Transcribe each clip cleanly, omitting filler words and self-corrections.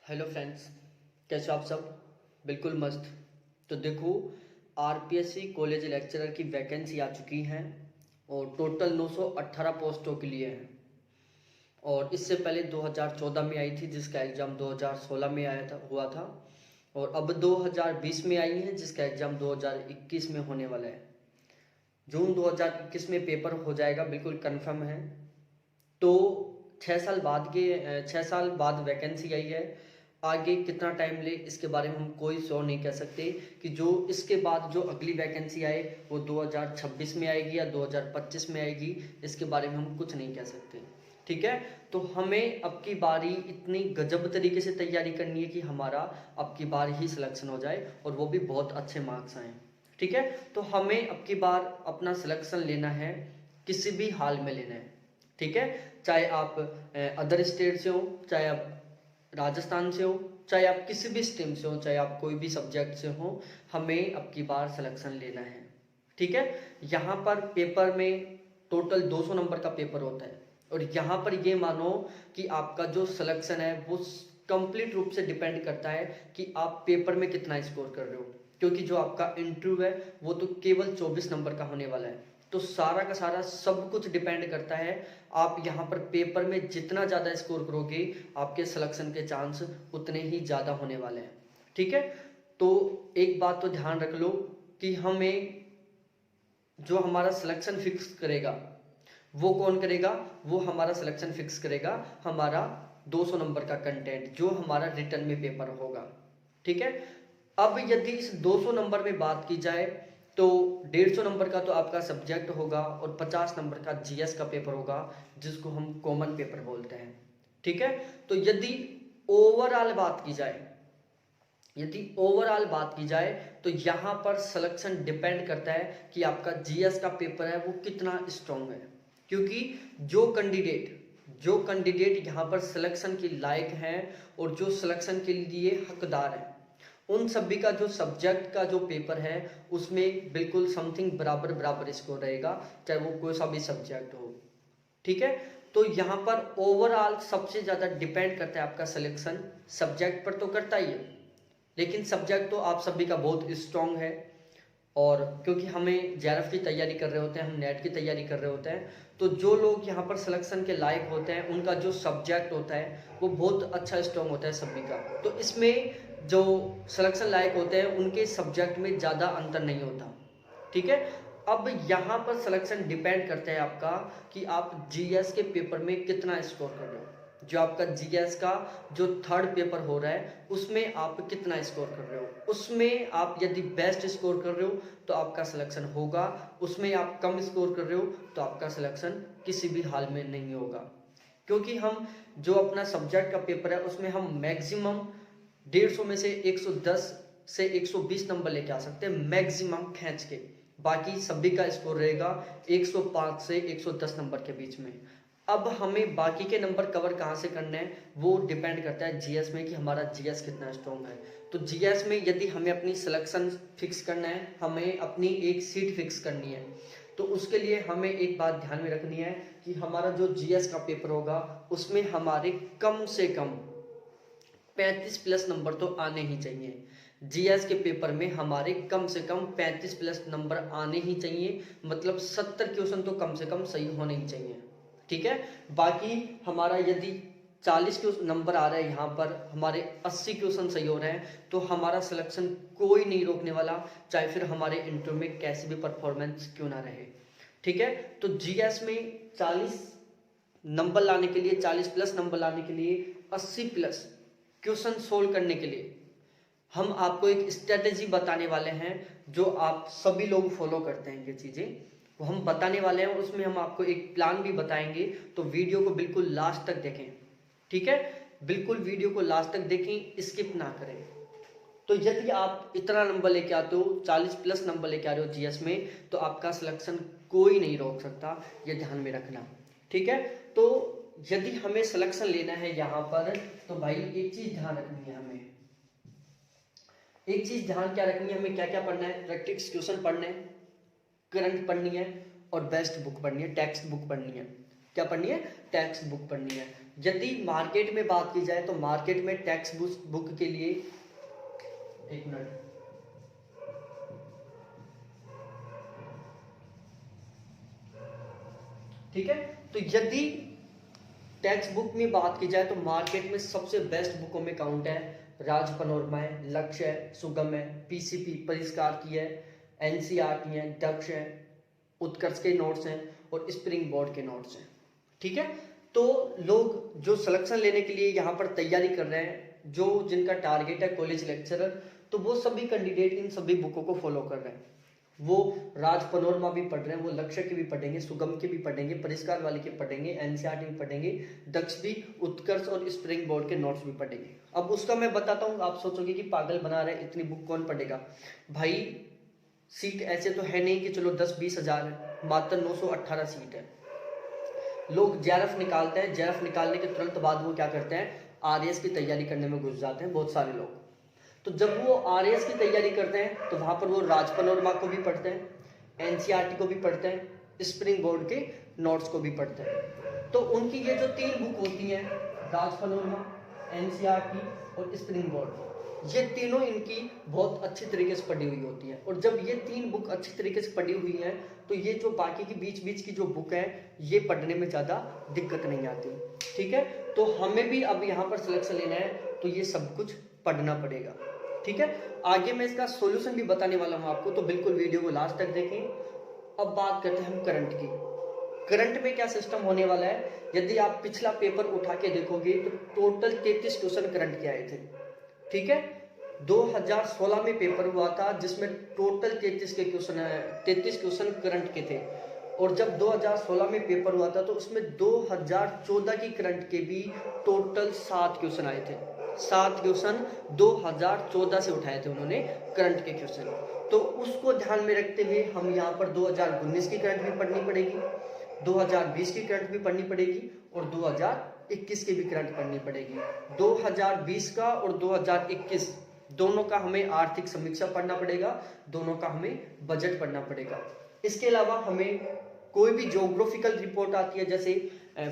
Hello friends, कैसे हो आप सब। बिल्कुल मस्त। तो देखो, आरपीएससी कॉलेज लेक्चरर की वैकेंसी आ चुकी हैं और टोटल 918 पोस्टों के लिए हैं। और इससे पहले 2014 में आई थी, जिसका एग्ज़ाम 2016 में आया था हुआ था। और अब 2020 में आई है, जिसका एग्ज़ाम 2021 में होने वाला है। जून 2021 में पेपर हो जाएगा, बिल्कुल कंफर्म है। तो 6 साल बाद वैकेंसी आई है। आगे कितना टाइम ले इसके बारे में हम कोई श्योर नहीं कह सकते कि जो इसके बाद जो अगली वैकेंसी आए वो 2026 में आएगी या 2025 में आएगी, इसके बारे में हम कुछ नहीं कह सकते। ठीक है। तो हमें अब की बारी इतनी गजब तरीके से तैयारी करनी है कि हमारा अब की बार ही सिलेक्शन हो जाए और वो भी बहुत अच्छे मार्क्स आए। ठीक है। तो हमें अब की बार अपना सिलेक्शन लेना है, किसी भी हाल में लेना है। ठीक है। चाहे आप अदर स्टेट से हो, चाहे आप राजस्थान से हो, चाहे आप किसी भी स्ट्रीम से हो, चाहे आप कोई भी सब्जेक्ट से हो, हमें अब की बार सिलेक्शन लेना है। ठीक है। यहाँ पर पेपर में टोटल 200 नंबर का पेपर होता है और यहाँ पर ये मानो कि आपका जो सिलेक्शन है वो कंप्लीट रूप से डिपेंड करता है कि आप पेपर में कितना स्कोर कर रहे हो, क्योंकि जो आपका इंटरव्यू है वो तो केवल 24 नंबर का होने वाला है। तो सारा का सारा सब कुछ डिपेंड करता है, आप यहाँ पर पेपर में जितना ज़्यादा स्कोर करोगे आपके सिलेक्शन के चांस उतने ही ज़्यादा होने वाले हैं। ठीक है। तो एक बात तो ध्यान रख लो कि हमें जो हमारा सिलेक्शन फिक्स करेगा वो कौन करेगा, वो हमारा सिलेक्शन फिक्स करेगा हमारा 200 नंबर का कंटेंट जो हमारा रिटर्न में पेपर होगा। ठीक है। अब यदि इस 200 नंबर में बात की जाए तो 150 नंबर का तो आपका सब्जेक्ट होगा और 50 नंबर का जीएस का पेपर होगा, जिसको हम कॉमन पेपर बोलते हैं। ठीक है। तो यदि ओवरऑल बात की जाए तो यहाँ पर सिलेक्शन डिपेंड करता है कि आपका जीएस का पेपर है वो कितना स्ट्रांग है, क्योंकि जो कैंडिडेट यहाँ पर सिलेक्शन के लायक हैं और जो सिलेक्शन के लिए हकदार हैं, उन सभी का जो सब्जेक्ट का जो पेपर है उसमें बिल्कुल समथिंग बराबर बराबर स्कोर रहेगा, चाहे वो कोई सा भी सब्जेक्ट हो। ठीक है। तो यहाँ पर ओवरऑल सबसे ज़्यादा डिपेंड करता है आपका सिलेक्शन सब्जेक्ट पर तो करता ही है, लेकिन सब्जेक्ट तो आप सभी का बहुत स्ट्रांग है। और क्योंकि हमें जेआरएफ की तैयारी कर रहे होते हैं, हम नेट की तैयारी कर रहे होते हैं, तो जो लोग यहाँ पर सिलेक्शन के लायक होते हैं उनका जो सब्जेक्ट होता है वो बहुत अच्छा स्ट्रांग होता है सभी का। तो इसमें जो सिलेक्शन लायक होते हैं उनके सब्जेक्ट में ज़्यादा अंतर नहीं होता। ठीक है। अब यहाँ पर सिलेक्शन डिपेंड करता है आपका कि आप जीएस के पेपर में कितना स्कोर कर रहे हो। जो आपका जीएस का जो थर्ड पेपर हो रहा है उसमें आप कितना स्कोर कर रहे हो, उसमें आप यदि बेस्ट स्कोर कर रहे हो तो आपका सिलेक्शन होगा, उसमें आप कम स्कोर कर रहे हो तो आपका सिलेक्शन किसी भी हाल में नहीं होगा। क्योंकि हम जो अपना सब्जेक्ट का पेपर है उसमें हम मैक्सिमम 150 में से 110 से 120 नंबर लेके आ सकते हैं मैक्सिमम खींच के, बाकी सभी का स्कोर रहेगा 105 से 110 नंबर के बीच में। अब हमें बाकी के नंबर कवर कहाँ से करने हैं वो डिपेंड करता है जीएस में कि हमारा जीएस कितना स्ट्रॉन्ग है। तो जीएस में यदि हमें अपनी सिलेक्शन फिक्स करना है, हमें अपनी एक सीट फिक्स करनी है, तो उसके लिए हमें एक बात ध्यान में रखनी है कि हमारा जो जीएस का पेपर होगा उसमें हमारे कम से कम 35 प्लस नंबर तो आने ही चाहिए। जीएस के पेपर में हमारे कम से कम 35 प्लस नंबर आने ही चाहिए, मतलब 70 क्वेश्चन तो कम से कम सही होने ही चाहिए। ठीक है। बाकी हमारा यदि 40 क्वेश्चन नंबर आ रहा है, यहाँ पर हमारे 80 क्वेश्चन सही हो रहे हैं, तो हमारा सिलेक्शन कोई नहीं रोकने वाला, चाहे फिर हमारे इंटरव्यू में कैसी भी परफॉर्मेंस क्यों ना रहे। ठीक है। तो जीएस में 40 नंबर लाने के लिए, 40 प्लस नंबर लाने के लिए, 80 प्लस क्वेश्चन सोल्व करने के लिए हम आपको एक स्ट्रेटेजी बताने वाले हैं जो आप सभी लोग फॉलो करते हैं। ये चीजें वो हम बताने वाले हैं और उसमें हम आपको एक प्लान भी बताएंगे, तो वीडियो को बिल्कुल लास्ट तक देखें। ठीक है। बिल्कुल वीडियो को लास्ट तक देखें, स्किप ना करें। तो यदि आप इतना नंबर लेके आते हो, 40 प्लस नंबर लेके आ रहे हो जीएस में, तो आपका सिलेक्शन कोई नहीं रोक सकता, ये ध्यान में रखना। ठीक है। तो यदि हमें सिलेक्शन लेना है यहाँ पर, तो भाई एक चीज ध्यान रखनी है हमें, एक चीज ध्यान क्या रखनी है, हमें क्या क्या पढ़ना है, प्रैक्टिस क्वेश्चन पढ़ने, करंट पढ़नी है और बेस्ट बुक पढ़नी है, टेक्स्ट बुक पढ़नी है। क्या पढ़नी है? टेक्स्ट बुक पढ़नी है। यदि मार्केट में बात की जाए तो मार्केट में टेक्स्ट बुक के लिए, एक मिनट, ठीक है। तो यदि टेक्स्ट बुक में बात की जाए तो मार्केट में सबसे बेस्ट बुकों में काउंट है राज पनोरमा है, लक्ष्य है, सुगम है, पीसीपी परिष्कार की है, एनसीईआरटी है, दक्ष है, उत्कर्ष के नोट्स हैं और स्प्रिंग बोर्ड के नोट्स हैं, ठीक है। तो लोग जो सिलेक्शन लेने के लिए यहाँ पर तैयारी कर रहे हैं, जो जिनका टारगेट है कॉलेज लेक्चरर, तो वो सभी कैंडिडेट इन सभी बुकों को फॉलो कर रहे हैं। वो राज पनोरमा भी पढ़ रहे हैं, वो लक्ष्य के भी पढ़ेंगे, सुगम के भी पढ़ेंगे, परिष्कार वाले के पढ़ेंगे, एनसीईआरटी भी पढ़ेंगे, दक्ष भी, उत्कर्ष और स्प्रिंग बोर्ड के नोट्स भी पढ़ेंगे। अब उसका मैं बताता हूँ, आप सोचोगे कि पागल बना रहे, इतनी बुक कौन पढ़ेगा भाई। सीट ऐसे तो है नहीं कि चलो 10-20 हजार है, मात्र 918 सीट है। लोग जेआरएफ निकालते हैं, जेआरएफ निकालने के तुरंत बाद वो क्या करते हैं, आरएएस की तैयारी करने में घुस जाते हैं बहुत सारे लोग। तो जब वो आरएएस की तैयारी करते हैं तो वहां पर वो राज पनोरमा को भी पढ़ते हैं, एनसीईआरटी को भी पढ़ते हैं, स्प्रिंग बोर्ड के नोट्स को भी पढ़ते हैं। तो उनकी ये जो 3 बुक होती हैं, राज पनोरमा, एनसीईआरटी और स्प्रिंग बोर्ड, ये तीनों इनकी बहुत अच्छी तरीके से पढ़ी हुई होती है। और जब ये 3 बुक अच्छी तरीके से पढ़ी हुई हैं तो ये जो बाकी की बीच बीच की जो बुक है ये पढ़ने में ज़्यादा दिक्कत नहीं आती, ठीक है। तो हमें भी अब यहाँ पर सिलेक्शन लेना है तो ये सब कुछ पढ़ना पड़ेगा, ठीक है। आगे मैं इसका सॉल्यूशन भी बताने वाला हूँ आपको, तो बिल्कुल वीडियो को लास्ट तक देखें। अब बात करते हैं हम करंट की। करंट में क्या सिस्टम होने वाला है, यदि आप पिछला पेपर उठा के देखोगे तो टोटल 33 क्वेश्चन करंट के आए थे, ठीक है। 2016 में पेपर हुआ था जिसमें टोटल 33 क्वेश्चन करंट के थे। और जब 2016 में पेपर हुआ था तो उसमें 2014 की करंट के भी टोटल 7 क्वेश्चन आए थे। 7 क्वेश्चन 2014 से उठाए थे उन्होंने करंट के क्वेश्चन। तो उसको ध्यान में रखते हुए हम यहाँ पर 2019 की करंट भी पढ़नी पड़ेगी, 2020 की करंट भी पढ़नी पड़ेगी और 2021 की भी करंट पढ़नी पड़ेगी। 2020 का और 2021 दोनों का हमें आर्थिक समीक्षा पढ़ना पड़ेगा, दोनों का हमें बजट पढ़ना पड़ेगा। इसके अलावा हमें कोई भी ज्योग्राफिकल रिपोर्ट आती है, जैसे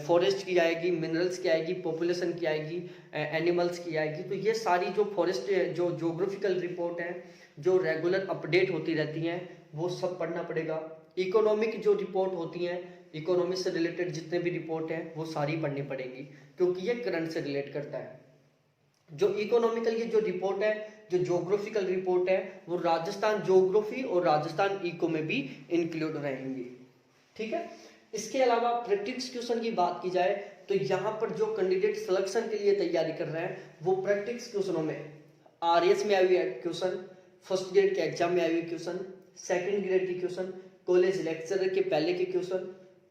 फॉरेस्ट की आएगी, मिनरल्स की आएगी, पॉपुलेशन की आएगी, एनिमल्स की आएगी, तो ये सारी जो फॉरेस्ट जो ज्योग्राफिकल रिपोर्ट है जो रेगुलर अपडेट होती रहती हैं वो सब पढ़ना पड़ेगा। इकोनॉमिक जो रिपोर्ट होती हैं, इकोनॉमी से रिलेटेड जितने भी रिपोर्ट हैं वो सारी पढ़नी पड़ेगी क्योंकि ये करंट से रिलेट करता है। जो इकोनॉमिकल ये जो रिपोर्ट है, जो ज्योग्राफिकल रिपोर्ट है, वो राजस्थान ज्योग्राफी और राजस्थान इको में भी इंक्लूड रहेंगी, ठीक है। इसके अलावा प्रैक्टिस क्वेश्चन की बात की जाए तो यहाँ पर जो कैंडिडेट सिलेक्शन के लिए तैयारी कर रहे हैं वो प्रैक्टिस क्वेश्चनों में आरएएस में आई हुई क्वेश्चन, फर्स्ट ग्रेड के एग्जाम में आई हुई क्वेश्चन, सेकंड ग्रेड की क्वेश्चन, कॉलेज लेक्चरर के पहले के क्वेश्चन।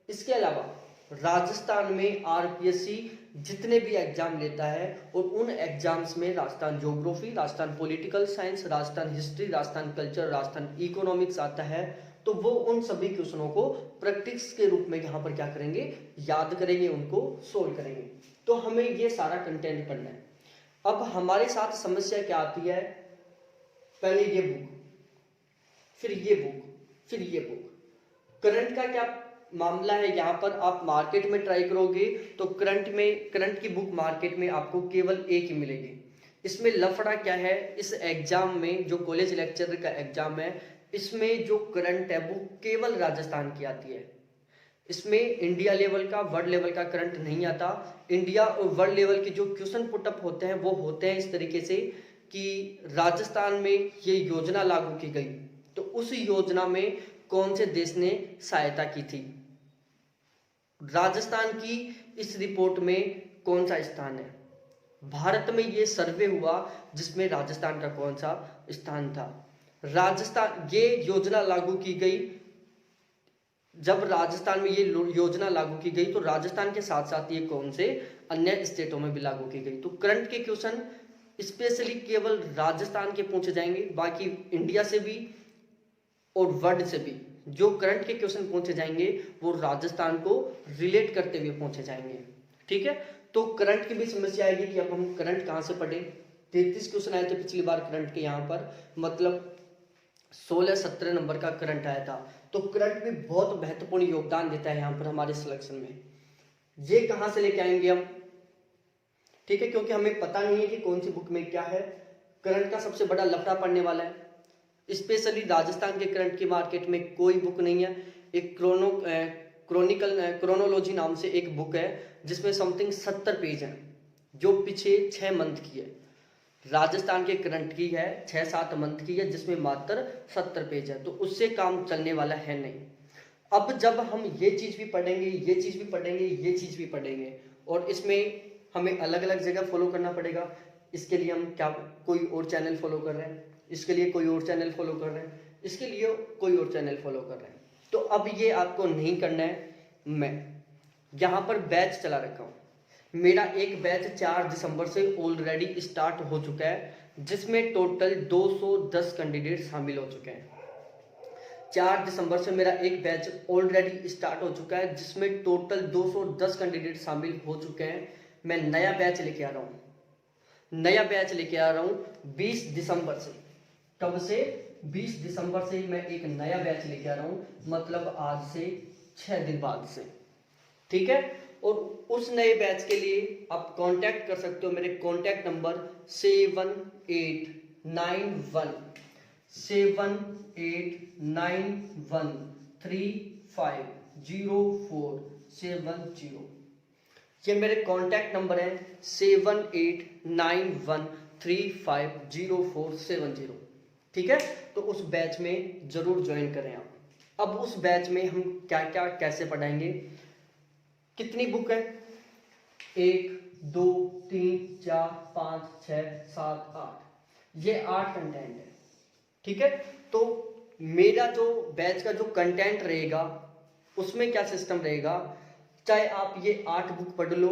इसके अलावा राजस्थान में आरपीएससी जितने भी एग्जाम लेता है और उन एग्जाम्स में Rajasthan geography, Rajasthan political science, Rajasthan history, Rajasthan culture, Rajasthan economics आता है, तो वो उन सभी क्वेश्चनों को प्रैक्टिस के रूप में यहाँ पर क्या करेंगे, याद करेंगे, उनको सोल्व करेंगे। तो हमें ये सारा कंटेंट पढ़ना है। अब हमारे साथ समस्या क्या आती है, पहले ये बुक, फिर ये बुक, फिर ये बुक। करंट का क्या मामला है, यहाँ पर आप मार्केट में ट्राई करोगे तो करंट की बुक मार्केट में आपको केवल एक ही मिलेगी। इसमें लफड़ा क्या है, इस एग्जाम में जो कॉलेज लेक्चरर का एग्जाम है इसमें जो करंट है वो केवल राजस्थान की आती है। इसमें इंडिया लेवल का, वर्ल्ड लेवल का करंट नहीं आता। इंडिया और वर्ल्ड लेवल के जो क्वेश्चन पुटअप होते हैं वो होते हैं इस तरीके से कि राजस्थान में ये योजना लागू की गई तो उस योजना में कौन से देश ने सहायता की थी, राजस्थान की इस रिपोर्ट में कौन सा स्थान है, भारत में ये सर्वे हुआ जिसमें राजस्थान का कौन सा स्थान था। राजस्थान ये योजना लागू की गई, जब राजस्थान में ये योजना लागू की गई तो राजस्थान के साथ साथ ये कौन से अन्य स्टेटों में भी लागू की गई। तो करंट के क्वेश्चन स्पेशली केवल राजस्थान के पूछे जाएंगे, बाकी इंडिया से भी और वर्ल्ड से भी जो करंट के क्वेश्चन पूछे जाएंगे वो राजस्थान को रिलेट करते हुए पूछे जाएंगे, ठीक है। तो करंट की भी समस्या आएगी कि अब हम करंट कहाँ से पढ़े। 33 क्वेश्चन आए थे पिछली बार करंट के, यहाँ पर मतलब 16-17 नंबर का करंट आया था। तो करंट भी बहुत महत्वपूर्ण योगदान देता है यहाँ पर हमारे सिलेक्शन में। ये कहाँ से लेके आएंगे हम, ठीक है, क्योंकि हमें पता नहीं है कि कौन सी बुक में क्या है। करंट का सबसे बड़ा लफड़ा पड़ने वाला है, स्पेशली राजस्थान के करंट की मार्केट में कोई बुक नहीं है। एक क्रोनोलॉजी नाम से एक बुक है जिसमें समथिंग 70 पेज हैं, जो पिछले 6 मंथ की है। राजस्थान के करंट की है 6-7 मंथ की है, जिसमें मात्र 70 पेज है, तो उससे काम चलने वाला है नहीं। अब जब हम ये चीज़ भी पढ़ेंगे, ये चीज़ भी पढ़ेंगे, ये चीज़ भी पढ़ेंगे, और इसमें हमें अलग अलग जगह फॉलो करना पड़ेगा। इसके लिए हम क्या कोई और चैनल फॉलो कर रहे हैं, इसके लिए कोई और चैनल फॉलो कर रहे हैं, इसके लिए कोई और चैनल फॉलो कर रहे हैं। तो अब ये आपको नहीं करना है। मैं यहाँ पर बैच चला रखा हूँ। मेरा एक बैच 4 दिसंबर से ऑलरेडी स्टार्ट हो चुका है, जिसमें टोटल 210 कैंडिडेट शामिल हो चुके हैं। 4 दिसंबर से मेरा एक बैच ऑलरेडी स्टार्ट हो चुका है, जिसमें टोटल 210 कैंडिडेट शामिल हो चुके हैं। मैं नया बैच लेके आ रहा हूँ, नया बैच लेके आ रहा हूँ 20 दिसंबर से। कब से? 20 दिसंबर से मैं एक नया बैच लेके आ रहा हूँ, मतलब आज से 6 दिन बाद से। ठीक है, और उस नए बैच के लिए आप कांटेक्ट कर सकते हो। मेरे कांटेक्ट नंबर 7891350470। ये मेरे कांटेक्ट नंबर है 7891350470। ठीक है, तो उस बैच में जरूर ज्वाइन करें आप। अब उस बैच में हम क्या क्या कैसे पढ़ाएंगे, कितनी बुक है, 1 2 3 4 5 6 7 8, ये 8 कंटेंट है। ठीक है, तो मेरा जो बैच का जो कंटेंट रहेगा उसमें क्या सिस्टम रहेगा, चाहे आप ये 8 बुक पढ़ लो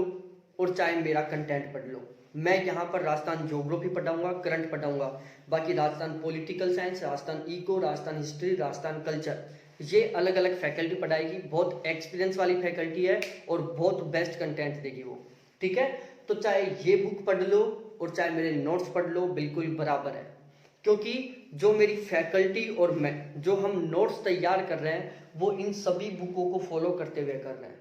और चाहे मेरा कंटेंट पढ़ लो। मैं यहाँ पर राजस्थान ज्योग्राफी पढ़ाऊंगा, करंट पढ़ाऊंगा, बाकी Rajasthan political science, Rajasthan eco, Rajasthan history, Rajasthan culture, ये अलग अलग फैकल्टी पढ़ाएगी। बहुत एक्सपीरियंस वाली फैकल्टी है और बहुत बेस्ट कंटेंट देगी वो। ठीक है, तो चाहे ये बुक पढ़ लो और चाहे मेरे नोट्स पढ़ लो, बिल्कुल बराबर है, क्योंकि जो मेरी फैकल्टी और मैं जो हम नोट्स तैयार कर रहे हैं वो इन सभी बुकों को फॉलो करते हुए कर रहे हैं।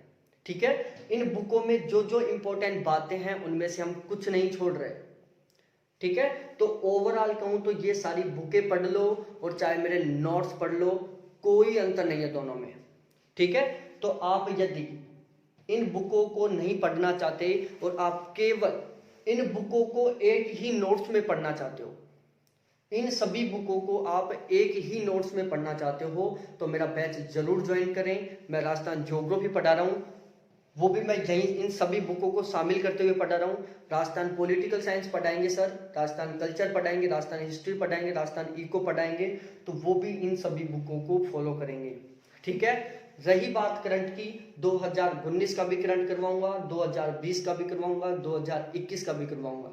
ठीक है, इन बुकों में जो जो इंपॉर्टेंट बातें हैं उनमें से हम कुछ नहीं छोड़ रहे। ठीक है, तो ओवरऑल कहूं तो ये सारी बुकें पढ़ लो और चाहे मेरे नोट्स पढ़ लो, कोई अंतर नहीं है दोनों में। ठीक है, तो आप यदि इन बुकों को नहीं पढ़ना चाहते और आप केवल इन बुकों को एक ही नोट्स में पढ़ना चाहते हो, इन सभी बुकों को आप एक ही नोट्स में पढ़ना चाहते हो, तो मेरा बैच जरूर ज्वाइन करें। मैं राजस्थान ज्योग्राफी पढ़ा रहा हूँ, वो भी मैं यहीं इन सभी बुकों को शामिल करते हुए पढ़ा रहा हूँ। राजस्थान पॉलिटिकल साइंस पढ़ाएंगे सर, राजस्थान कल्चर पढ़ाएंगे, राजस्थान हिस्ट्री पढ़ाएंगे, राजस्थान इको पढ़ाएंगे, तो वो भी इन सभी बुकों को फॉलो करेंगे। ठीक है, रही बात करंट की, 2019 का भी करंट करवाऊंगा, 2020 का भी करवाऊंगा, 2021 का भी करवाऊंगा,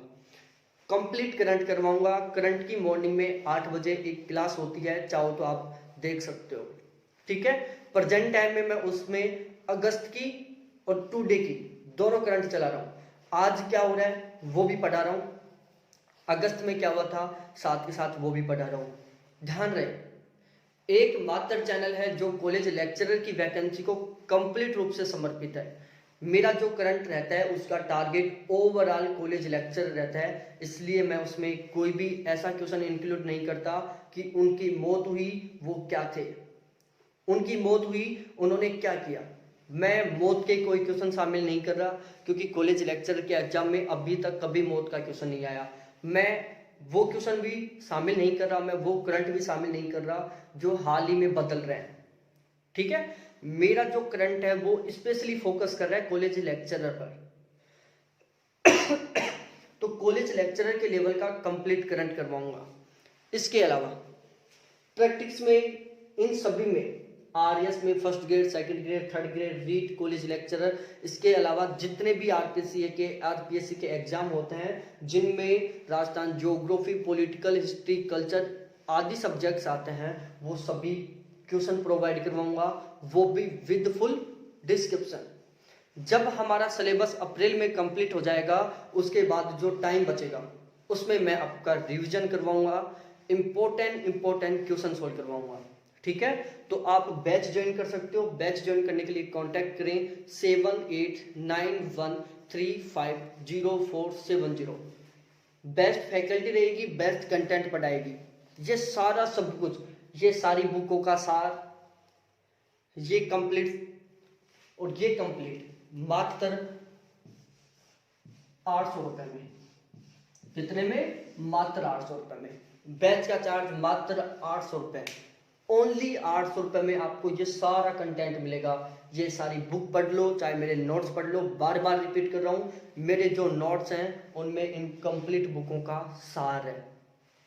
कंप्लीट करंट करवाऊंगा। करंट की मॉर्निंग में 8 बजे एक क्लास होती है, चाहो तो आप देख सकते हो। ठीक है, प्रेजेंट टाइम में मैं उसमें अगस्त की और टुडे की दोनों करंट चला रहा हूं। आज क्या हो रहा है वो भी पढ़ा रहा हूं, अगस्त में क्या हुआ था साथ के साथ वो भी पढ़ा रहा हूं। ध्यान रहे, एक मात्र चैनल है जो कॉलेज लेक्चरर की वैकेंसी को कंप्लीट रूप से समर्पित है। मेरा जो करंट रहता है उसका टारगेट ओवरऑल कॉलेज लेक्चर रहता है, इसलिए मैं उसमें कोई भी ऐसा क्वेश्चन इंक्लूड नहीं करता कि उनकी मौत हुई वो क्या थे, उनकी मौत हुई उन्होंने क्या किया। मैं मौत के कोई क्वेश्चन शामिल नहीं कर रहा, क्योंकि कॉलेज लेक्चर के एग्जाम में अभी तक कभी मौत का क्वेश्चन नहीं आया। मैं वो क्वेश्चन भी शामिल नहीं कर रहा, मैं वो करंट भी शामिल नहीं कर रहा जो हाल ही में बदल रहे हैं। ठीक है, मेरा जो करंट है वो स्पेशली फोकस कर रहा है कॉलेज लेक्चरर पर। तो कॉलेज लेक्चरर के लेवल का कंप्लीट करंट करवाऊंगा। इसके अलावा प्रैक्टिस में इन सभी में आरएस में first grade, second grade, third grade, REET, college lecturer, इसके अलावा जितने भी आरपीएससी के एग्जाम होते हैं जिनमें Rajasthan geography, political, history, culture आदि सब्जेक्ट्स आते हैं, वो सभी क्वेश्चन प्रोवाइड करवाऊंगा, वो भी विद फुल डिस्क्रिप्शन। जब हमारा सिलेबस अप्रैल में कंप्लीट हो जाएगा, उसके बाद जो टाइम बचेगा उसमें मैं आपका रिवीजन करवाऊंगा, इंपॉर्टेंट क्वेश्चन सोल्व करवाऊंगा। ठीक है, तो आप बैच ज्वाइन कर सकते हो। बैच ज्वाइन करने के लिए कांटेक्ट करें 7891350470। बेस्ट फैकल्टी रहेगी, बेस्ट कंटेंट पढ़ाएगी। ये सारा सब कुछ, ये सारी बुकों का सार, ये कंप्लीट और ये कंप्लीट मात्र 800 रुपए में। कितने में? मात्र 800 रुपए में। बैच का चार्ज मात्र 800 रुपए, ओनली 800 रुपए में आपको ये सारा कंटेंट मिलेगा। ये सारी बुक पढ़ लो, चाहे मेरे नोट्स पढ़ लो। बार बार रिपीट कर रहा हूँ, मेरे जो नोट्स हैं उनमें इनकम्प्लीट बुकों का सार है,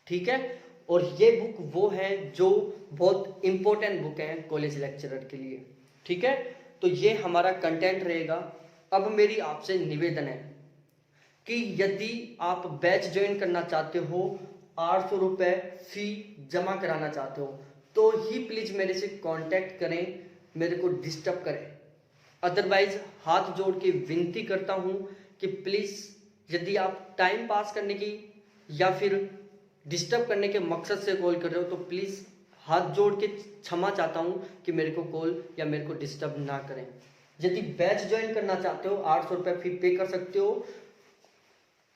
ठीक है। और ये बुक वो है जो बहुत इंपॉर्टेंट बुक है कॉलेज लेक्चरर के लिए, ठीक है। तो ये हमारा कंटेंट रहेगा। अब मेरी आपसे निवेदन है कि यदि आप बैच ज्वाइन करना चाहते हो, 800 रुपये फी जमा कराना चाहते हो, तो ही प्लीज मेरे से कांटेक्ट करें, मेरे को डिस्टर्ब करें। अदरवाइज हाथ जोड़ के विनती करता हूं कि प्लीज यदि आप टाइम पास करने की या फिर डिस्टर्ब करने के मकसद से कॉल कर रहे हो, तो प्लीज हाथ जोड़ के क्षमा चाहता हूं कि मेरे को कॉल या मेरे को डिस्टर्ब ना करें। यदि बैच ज्वाइन करना चाहते हो, 800 रुपये फी पे कर सकते हो।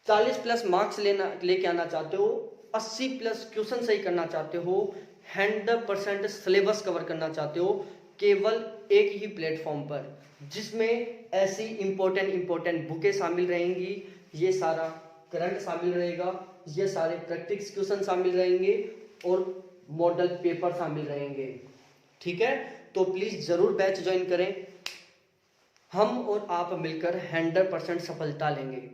40 प्लस मार्क्स लेके आना चाहते हो, 80 प्लस क्वेश्चन सही करना चाहते हो, 100% सिलेबस कवर करना चाहते हो, केवल एक ही प्लेटफॉर्म पर, जिसमें ऐसी इंपॉर्टेंट बुकें शामिल रहेंगी, ये सारा करंट शामिल रहेगा, ये सारे प्रैक्टिस क्वेश्चन शामिल रहेंगे और मॉडल पेपर शामिल रहेंगे, ठीक है। तो प्लीज जरूर बैच ज्वाइन करें। हम और आप मिलकर 100% सफलता लेंगे।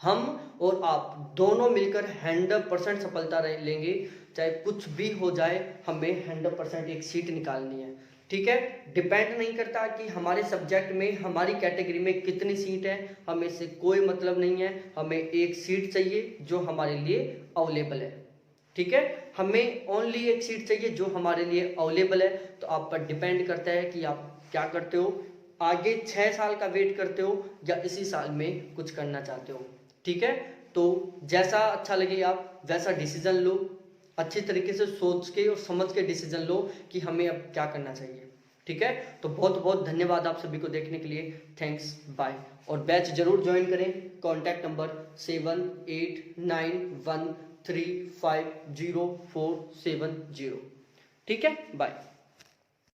हम और आप दोनों मिलकर 100% सफलता लेंगे। चाहे कुछ भी हो जाए, हमें 100% एक सीट निकालनी है, ठीक है। डिपेंड नहीं करता कि हमारे सब्जेक्ट में, हमारी कैटेगरी में कितनी सीट है, हमें इससे कोई मतलब नहीं है। हमें एक सीट चाहिए जो हमारे लिए अवेलेबल है, ठीक है। हमें ओनली एक सीट चाहिए जो हमारे लिए अवेलेबल है। तो आप पर डिपेंड करता है कि आप क्या करते हो, आगे 6 साल का वेट करते हो या इसी साल में कुछ करना चाहते हो, ठीक है। तो जैसा अच्छा लगे आप वैसा डिसीजन लो, अच्छी तरीके से सोच के और समझ के डिसीजन लो कि हमें अब क्या करना चाहिए, ठीक है। तो बहुत बहुत धन्यवाद आप सभी को देखने के लिए। Thanks, bye. और बैच जरूर ज्वाइन करें। कॉन्टैक्ट नंबर 7891350470, ठीक है। बाय।